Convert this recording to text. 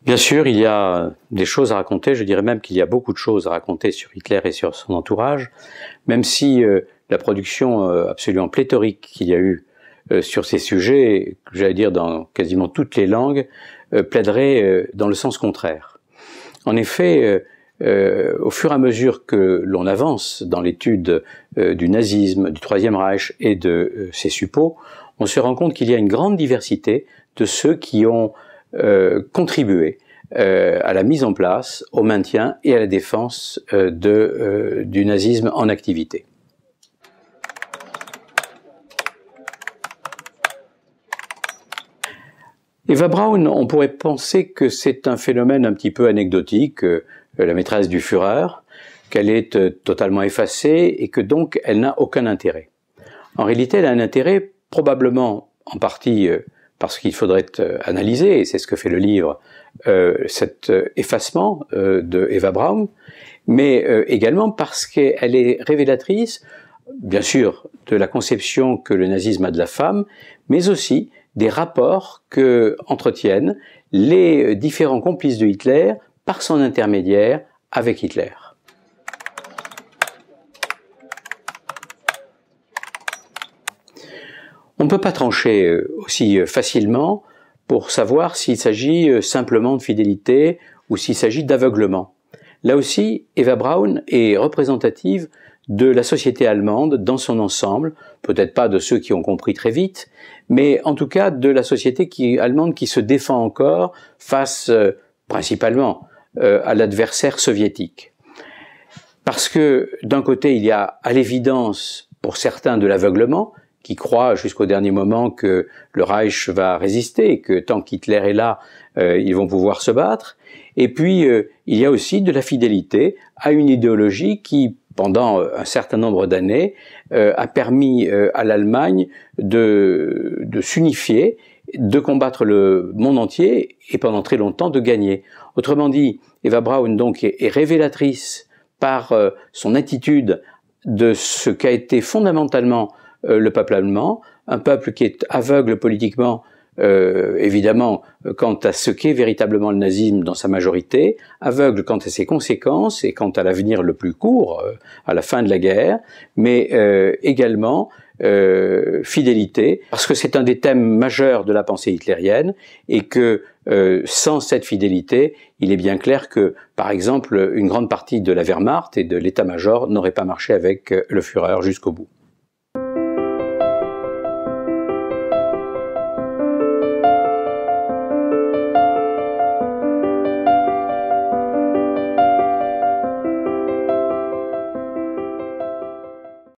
Bien sûr, il y a des choses à raconter, je dirais même qu'il y a beaucoup de choses à raconter sur Hitler et sur son entourage, même si la production absolument pléthorique qu'il y a eu sur ces sujets, j'allais dire dans quasiment toutes les langues, plaiderait dans le sens contraire. En effet, au fur et à mesure que l'on avance dans l'étude du nazisme, du Troisième Reich et de ses suppôts, on se rend compte qu'il y a une grande diversité de ceux qui ont contribué à la mise en place, au maintien et à la défense du nazisme en activité. Eva Braun, on pourrait penser que c'est un phénomène un petit peu anecdotique, la maîtresse du Führer, qu'elle est totalement effacée et que donc elle n'a aucun intérêt. En réalité, elle a un intérêt probablement en partie parce qu'il faudrait analyser, et c'est ce que fait le livre, cet effacement de Eva Braun, mais également parce qu'elle est révélatrice, bien sûr, de la conception que le nazisme a de la femme, mais aussi des rapports que entretiennent les différents complices de Hitler par son intermédiaire avec Hitler. On ne peut pas trancher aussi facilement pour savoir s'il s'agit simplement de fidélité ou s'il s'agit d'aveuglement. Là aussi, Eva Braun est représentative de la société allemande dans son ensemble, peut-être pas de ceux qui ont compris très vite, mais en tout cas de la société allemande qui se défend encore face principalement à l'adversaire soviétique. Parce que d'un côté, il y a à l'évidence pour certains de l'aveuglement, qui croient jusqu'au dernier moment que le Reich va résister et que tant qu'Hitler est là, ils vont pouvoir se battre. Et puis, il y a aussi de la fidélité à une idéologie qui, pendant un certain nombre d'années, a permis à l'Allemagne de s'unifier, de combattre le monde entier et pendant très longtemps de gagner. Autrement dit, Eva Braun donc est révélatrice par son attitude de ce qu'a été fondamentalement le peuple allemand, un peuple qui est aveugle politiquement, évidemment, quant à ce qu'est véritablement le nazisme dans sa majorité, aveugle quant à ses conséquences et quant à l'avenir le plus court, à la fin de la guerre, mais également fidélité, parce que c'est un des thèmes majeurs de la pensée hitlérienne et que sans cette fidélité, il est bien clair que, par exemple, une grande partie de la Wehrmacht et de l'état-major n'aurait pas marché avec le Führer jusqu'au bout.